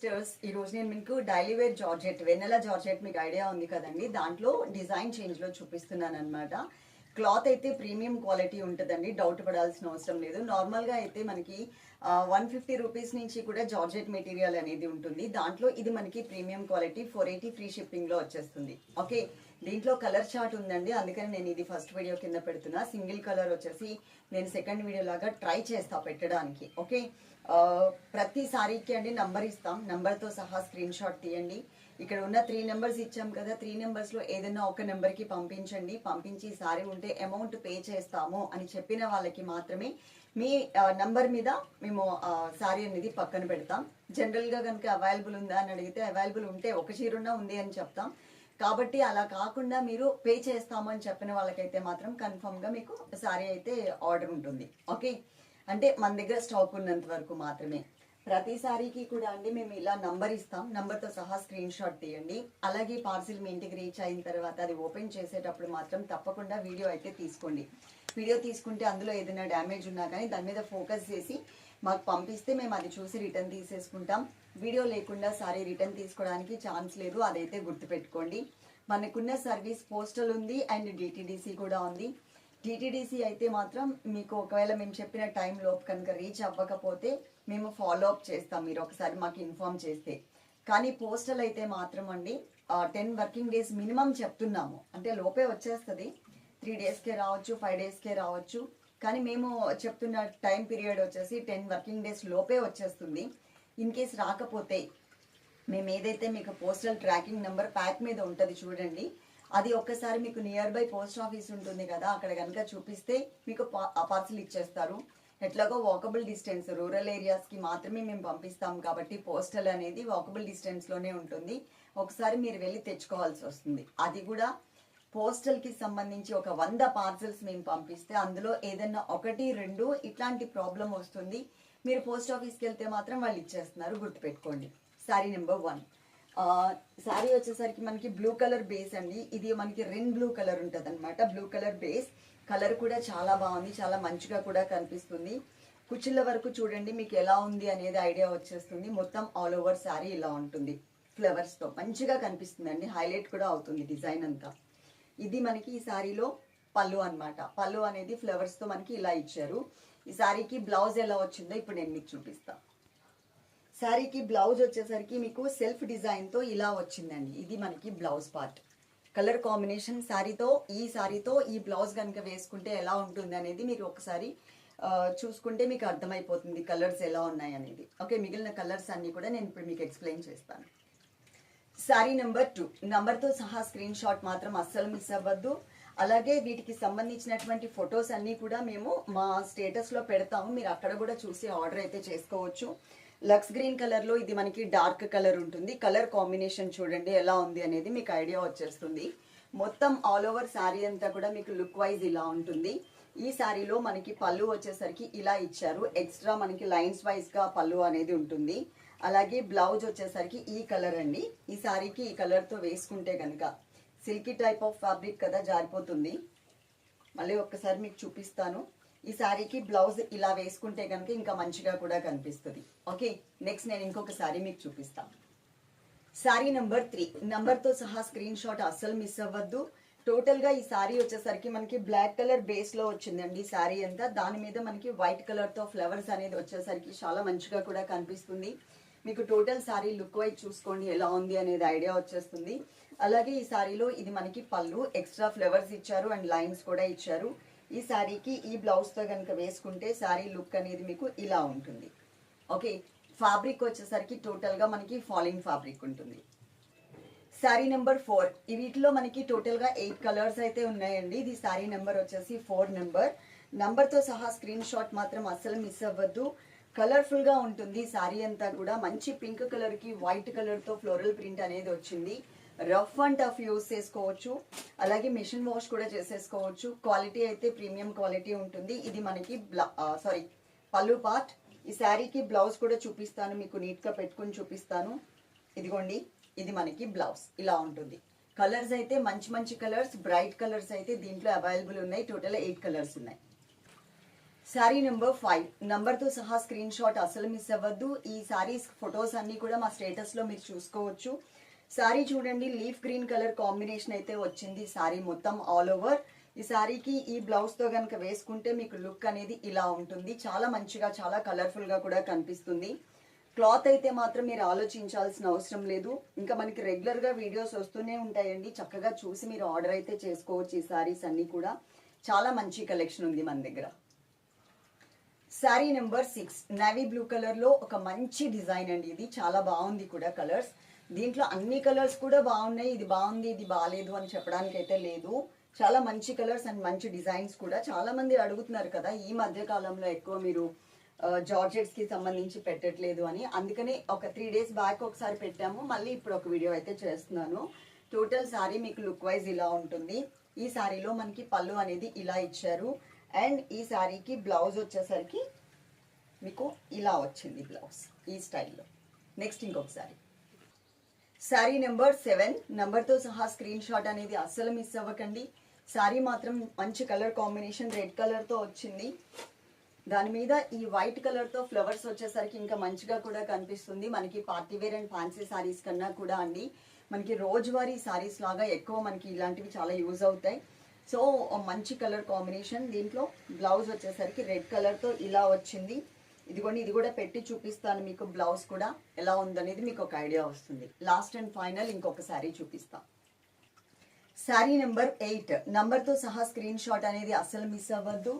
Sisters, ఈ రోజు నేను మీకు డైలీ వేర్ జార్జెట్, వెన్నెల జార్జెట్ మీకు ఐడియా ఉంది కదండి. దాంట్లో డిజైన్ చేంజ్ లో చూపిస్తున్నాను అనమాట. క్లాత్ అయితే ప్రీమియం క్వాలిటీ ఉంటుందండి, డౌట్ పడాల్సిన అవసరం లేదు. నార్మల్ గా అయితే మనకి 150 రూపీస్ నుంచి కూడా జార్జెట్ మెటీరియల్ అనేది ఉంటుంది. దాంట్లో ఇది మనకి ప్రీమియం క్వాలిటీ 480 ఫ్రీ షిప్పింగ్ లో వచ్చేస్తుంది. ఓకే, దీంట్లో కలర్ చార్ట్ ఉందండి, అందుకని నేను ఇది ఫస్ట్ వీడియో కింద పెడుతున్నా. సింగిల్ కలర్ వచ్చేసి నేను సెకండ్ వీడియో లాగా ట్రై చేస్తా పెట్టడానికి. ఓకే, ప్రతి సారీకి అండి నంబర్ ఇస్తాం, నంబర్తో సహా స్క్రీన్ షాట్ తీయండి. ఇక్కడ ఉన్న 3 నెంబర్స్ ఇచ్చాం కదా, 3 నెంబర్స్ లో ఏదైనా ఒక నెంబర్ కి పంపించండి. పంపించి సారీ ఉంటే అమౌంట్ పే చేస్తాము అని చెప్పిన వాళ్ళకి మాత్రమే మీ నంబర్ మీద మేము సారీ అనేది పక్కన పెడతాం. జనరల్ గా కనుక అవైలబుల్ ఉందా అని అడిగితే అవైలబుల్ ఉంటే ఒక చీరున్నా ఉంది అని చెప్తాం. కాబట్టి అలా కాకుండా మీరు పే చేస్తాము అని చెప్పిన వాళ్ళకైతే మాత్రం కన్ఫర్మ్ గా మీకు సారీ అయితే ఆర్డర్ ఉంటుంది. ఓకే, అంటే మన దగ్గర స్టాక్ ఉన్నంత వరకు మాత్రమే. ప్రతి సారీకి కూడా అండి మేము ఇలా నంబర్ ఇస్తాం, నంబర్తో సహా స్క్రీన్ షాట్ తీయండి. అలాగే పార్సిల్ మీ ఇంటికి రీచ్ అయిన తర్వాత అది ఓపెన్ చేసేటప్పుడు మాత్రం తప్పకుండా వీడియో అయితే తీసుకోండి. వీడియో తీసుకుంటే అందులో ఏదైనా డ్యామేజ్ ఉన్నా కానీ దాని మీద ఫోకస్ చేసి మాకు పంపిస్తే మేము అది చూసి రిటర్న్ తీసేసుకుంటాం. వీడియో లేకుండా సారీ రిటర్న్ తీసుకోవడానికి ఛాన్స్ లేదు, అదైతే గుర్తుపెట్టుకోండి. మనకున్న సర్వీస్ పోస్టల్ ఉంది అండ్ డిటిడిసి కూడా ఉంది. డిటిడిసి అయితే మాత్రం మీకు ఒకవేళ మేము చెప్పిన టైంలో కనుక రీచ్ అవ్వకపోతే మేము ఫాలో అప్ చేస్తాం, మీరు ఒకసారి మాకు ఇన్ఫార్మ్ చేస్తే. కానీ పోస్టల్ అయితే మాత్రం అండి 10 వర్కింగ్ డేస్ మినిమం చెప్తున్నాము, అంటే లోపే వచ్చేస్తుంది. 3 డేస్కే రావచ్చు, 5 డేస్కే రావచ్చు. కానీ మేము చెప్తున్న టైం పీరియడ్ వచ్చేసి 10 వర్కింగ్ డేస్ లోపే వచ్చేస్తుంది. ఇన్ కేస్ రాకపోతే మేము ఏదైతే మీకు పోస్టల్ ట్రాకింగ్ నెంబర్ ప్యాక్ మీద ఉంటుంది చూడండి, అది ఒక్కసారి మీకు నియర్ బై పోస్ట్ ఆఫీస్ ఉంటుంది కదా, అక్కడ కనుక చూపిస్తే మీకు పార్సల్ ఇచ్చేస్తారు. ఎట్లాగో వాకబుల్ డిస్టెన్స్, రూరల్ ఏరియాస్కి మాత్రమే మేము పంపిస్తాం కాబట్టి పోస్టల్ అనేది వాకబుల్ డిస్టెన్స్లోనే ఉంటుంది. ఒకసారి మీరు వెళ్ళి తెచ్చుకోవాల్సి వస్తుంది. అది కూడా పోస్టల్కి సంబంధించి ఒక 100 పార్సల్స్ మేము పంపిస్తే అందులో ఏదైనా 1, 2 ఇట్లాంటి ప్రాబ్లం వస్తుంది. మీరు పోస్ట్ ఆఫీస్కి వెళ్తే మాత్రం వాళ్ళు ఇచ్చేస్తున్నారు, గుర్తుపెట్టుకోండి. Sorry number 1. శారీ వచ్చేసరికి మనకి బ్లూ కలర్ బేస్ అండి. ఇది మనకి రెన్ బ్లూ కలర్ ఉంటుంది అనమాట. బ్లూ కలర్ బేస్, కలర్ కూడా చాలా బాగుంది, చాలా మంచిగా కూడా కనిపిస్తుంది. కుచ్చిళ్ళ వరకు చూడండి మీకు ఎలా ఉంది అనేది ఐడియా వచ్చేస్తుంది. మొత్తం ఆల్ ఓవర్ శారీ ఇలా ఉంటుంది, ఫ్లవర్స్ తో మంచిగా కనిపిస్తుంది అండి, హైలైట్ కూడా అవుతుంది డిజైన్ అంతా. ఇది మనకి ఈ శారీలో పళ్ళు అన్నమాట. పళ్ళు అనేది ఫ్లవర్స్ తో మనకి ఇలా ఇచ్చారు. ఈ శారీకి బ్లౌజ్ ఎలా వచ్చిందో ఇప్పుడు నేను మీకు చూపిస్తాను. శారీకి బ్లౌజ్ వచ్చేసరికి మీకు సెల్ఫ్ డిజైన్ తో ఇలా వచ్చిందండి. ఇది మనకి బ్లౌజ్ పార్ట్. కలర్ కాంబినేషన్ శారీతో ఈ బ్లౌజ్ కనుక వేసుకుంటే ఎలా ఉంటుంది అనేది మీరు ఒకసారి చూసుకుంటే మీకు అర్థమైపోతుంది కలర్స్ ఎలా ఉన్నాయి అనేది. ఓకే, మిగిలిన కలర్స్ అన్ని కూడా నేను ఇప్పుడు మీకు ఎక్స్ప్లెయిన్ చేస్తాను. శారీ నెంబర్ 2 నంబర్తో సహా స్క్రీన్ షాట్ మాత్రం అస్సలు మిస్ అవ్వద్దు. అలాగే వీటికి సంబంధించినటువంటి ఫొటోస్ అన్నీ కూడా మేము మా స్టేటస్లో పెడతాము, మీరు అక్కడ కూడా చూసి ఆర్డర్ అయితే చేసుకోవచ్చు. లక్స్ గ్రీన్ కలర్ లో ఇది మనకి డార్క్ కలర్ ఉంటుంది. కలర్ కాంబినేషన్ చూడండి ఎలా ఉంది అనేది మీకు ఐడియా వచ్చేస్తుంది. మొత్తం ఆల్ ఓవర్ శారీ అంతా కూడా మీకు లుక్ వైజ్ ఇలా ఉంటుంది. ఈ శారీలో మనకి పళ్ళు వచ్చేసరికి ఇలా ఇచ్చారు, ఎక్స్ట్రా మనకి లైన్స్ వైజ్ గా పళ్ళు అనేది ఉంటుంది. అలాగే బ్లౌజ్ వచ్చేసరికి ఈ కలర్ అండి. ఈ శారీకి ఈ కలర్ తో వేసుకుంటే కనుక సిల్కీ టైప్ ఆఫ్ ఫ్యాబ్రిక్ కదా, జారిపోతుంది. మళ్ళీ ఒక్కసారి మీకు చూపిస్తాను. ఈ శారీకి బ్లౌజ్ ఇలా వేసుకుంటే కనుక ఇంకా మంచిగా కూడా కనిపిస్తుంది. ఓకే, నెక్స్ట్ నేను ఇంకొక శారీ మీకు చూపిస్తాను. శారీ నెంబర్ 3 నంబర్తో సహా స్క్రీన్ షాట్ అస్సలు మిస్ అవ్వద్దు. టోటల్ గా ఈ శారీ వచ్చేసరికి మనకి బ్లాక్ కలర్ బేస్ లో వచ్చిందండి శారీ అంతా. దాని మీద మనకి వైట్ కలర్ తో ఫ్లవర్స్ అనేది వచ్చేసరికి చాలా మంచిగా కూడా కనిపిస్తుంది. మీకు టోటల్ శారీ లుక్ వైజ్ చూసుకోండి ఎలా ఉంది అనేది ఐడియా వచ్చేస్తుంది. అలాగే ఈ శారీలో ఇది మనకి పళ్ళు, ఎక్స్ట్రా ఫ్లవర్స్ ఇచ్చారు అండ్ లైన్స్ కూడా ఇచ్చారు. ఈ శారీకి ఈ బ్లౌజ్ తో కనుక వేసుకుంటే శారీ లుక్ అనేది మీకు ఇలా ఉంటుంది. ఓకే, ఫ్యాబ్రిక్ వచ్చేసరికి టోటల్ గా మనకి ఫాలింగ్ ఫ్యాబ్రిక్ ఉంటుంది. శారీ నెంబర్ 4 వీటిలో మనకి టోటల్ గా 8 కలర్స్ అయితే ఉన్నాయండి. ఇది శారీ నెంబర్ వచ్చేసి 4 నెంబర్. నంబర్ తో సహా స్క్రీన్ షాట్ మాత్రం అస్సలు మిస్ అవ్వద్దు. కలర్ఫుల్ గా ఉంటుంది శారీ అంతా కూడా. మంచి పింక్ కలర్ కి వైట్ కలర్ తో ఫ్లోరల్ ప్రింట్ అనేది వచ్చింది. రఫ్ అండ్ టఫ్ యూస్ చేసుకోవచ్చు, అలాగే మిషన్ వాష్ కూడా చేసేసుకోవచ్చు. క్వాలిటీ అయితే ప్రీమియం క్వాలిటీ ఉంటుంది. ఇది మనకి పళ్ళు పార్ట్. ఈ శారీకి బ్లౌజ్ కూడా చూపిస్తాను, మీకు నీట్ గా పెట్టుకుని చూపిస్తాను. ఇదిగోండి, ఇది మనకి బ్లౌజ్ ఇలా ఉంటుంది. కలర్స్ అయితే మంచి మంచి కలర్స్, బ్రైట్ కలర్స్ అయితే దీంట్లో అవైలబుల్ ఉన్నాయి. టోటల్ 8 కలర్స్ ఉన్నాయి. శారీ నెంబర్ 5 నంబర్తో సహా స్క్రీన్ షాట్ అసలు మిస్ అవ్వద్దు. ఈ శారీస్ ఫొటోస్ అన్ని కూడా మా స్టేటస్లో మీరు చూసుకోవచ్చు. శారీ చూడండి, లీఫ్ గ్రీన్ కలర్ కాంబినేషన్ అయితే వచ్చింది శారీ మొత్తం ఆల్ ఓవర్. ఈ శారీకి ఈ బ్లౌజ్తో కనుక వేసుకుంటే మీకు లుక్ అనేది ఇలా ఉంటుంది. చాలా మంచిగా, చాలా కలర్ఫుల్గా కూడా కనిపిస్తుంది. క్లాత్ అయితే మాత్రం మీరు ఆలోచించాల్సిన అవసరం లేదు. ఇంకా మనకి రెగ్యులర్గా వీడియోస్ వస్తూనే ఉంటాయండి. చక్కగా చూసి మీరు ఆర్డర్ అయితే చేసుకోవచ్చు. ఈ శారీస్ అన్నీ కూడా చాలా మంచి కలెక్షన్ ఉంది మన దగ్గర. Sari number 6 navy blue colour లో ఒక మంచి డిజైన్ అండి. ఇది చాలా బాగుంది కూడా కలర్స్. దీంట్లో అన్ని కలర్స్ కూడా బాగున్నాయి. ఇది బాగుంది, ఇది బాగాలేదు అని చెప్పడానికి అయితే లేదు. చాలా మంచి కలర్స్ అండ్ మంచి డిజైన్స్ కూడా. చాలా మంది అడుగుతున్నారు కదా ఈ మధ్య కాలంలో ఎక్కువ మీరు జార్జెట్స్ కి సంబంధించి పెట్టట్లేదు అని. అందుకనే ఒక 3 days బ్యాక్ ఒకసారి పెట్టాము, మళ్ళీ ఇప్పుడు ఒక వీడియో అయితే చేస్తున్నాను. టోటల్ శారీ మీకు లుక్ వైజ్ ఇలా ఉంటుంది. ఈ శారీలో మనకి పళ్ళు అనేది ఇలా ఇచ్చారు. అండ్ ఈ శారీకి బ్లౌజ్ వచ్చేసరికి మీకు ఇలా వచ్చింది బ్లౌజ్ ఈ స్టైల్లో. నెక్స్ట్ ఇంకొకసారి శారీ నెంబర్ 7 నంబర్తో సహా స్క్రీన్ షాట్ అనేది అస్సలు మిస్ అవ్వకండి. శారీ మాత్రం మంచి కలర్ కాంబినేషన్ రెడ్ కలర్తో వచ్చింది. దాని మీద ఈ వైట్ కలర్తో ఫ్లవర్స్ వచ్చేసరికి ఇంకా మంచిగా కూడా కనిపిస్తుంది. మనకి party wear and fancy sarees కన్నా కూడా అండి మనకి రోజువారీ శారీస్ లాగా ఎక్కువ మనకి ఇలాంటివి చాలా యూజ్ అవుతాయి. సో మంచి కలర్ కాంబినేషన్. దీంట్లో బ్లౌజ్ వచ్చేసరికి రెడ్ కలర్తో ఇలా వచ్చింది. ఇదిగోండి, ఇది కూడా పెట్టి చూపిస్తాను మీకు. బ్లౌజ్ కూడా ఎలా ఉందనేది మీకు ఒక ఐడియా వస్తుంది. లాస్ట్ అండ్ ఫైనల్ ఇంకొక శారీ చూపిస్తాను. శారీ నెంబర్ 8 నంబర్తో సహా స్క్రీన్ షాట్ అనేది అస్సలు మిస్ అవ్వద్దు.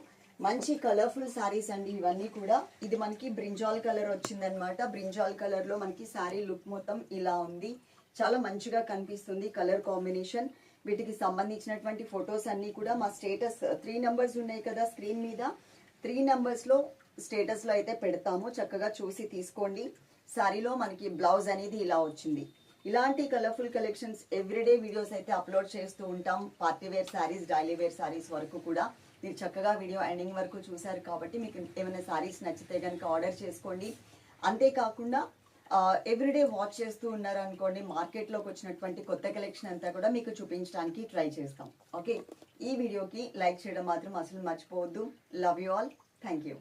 మంచి కలర్ఫుల్ శారీస్ అండి ఇవన్నీ కూడా. ఇది మనకి బ్రింజాల్ కలర్ వచ్చిందనమాట. బ్రింజాల్ కలర్లో మనకి శారీ లుక్ మొత్తం ఇలా ఉంది. చాలా మంచిగా కనిపిస్తుంది కలర్ కాంబినేషన్. వీటికి సంబంధించినటువంటి ఫొటోస్ అన్నీ కూడా మా స్టేటస్ 3 numbers ఉన్నాయి కదా స్క్రీన్ మీద, 3 numbers స్టేటస్లో అయితే పెడతాము. చక్కగా చూసి తీసుకోండి. శారీలో మనకి బ్లౌజ్ అనేది ఇలా వచ్చింది. ఇలాంటి కలర్ఫుల్ కలెక్షన్స్ ఎవ్రీడే వీడియోస్ అయితే అప్లోడ్ చేస్తూ ఉంటాం. Party wear sarees, daily wear sarees వరకు కూడా. మీరు చక్కగా వీడియో ఎండింగ్ వరకు చూసారు కాబట్టి మీకు ఏమైనా శారీస్ నచ్చితే కనుక ఆర్డర్ చేసుకోండి. అంతేకాకుండా ఎవ్రీడే వాచ్ చేస్తూ ఉన్నారు అనుకోండి, మార్కెట్లోకి వచ్చినటువంటి కొత్త కలెక్షన్ అంతా కూడా మీకు చూపించడానికి ట్రై చేస్తాం. ఓకే, ఈ వీడియోకి లైక్ చేయడం మాత్రం అసలు మర్చిపోవద్దు. Love you all. Thank you.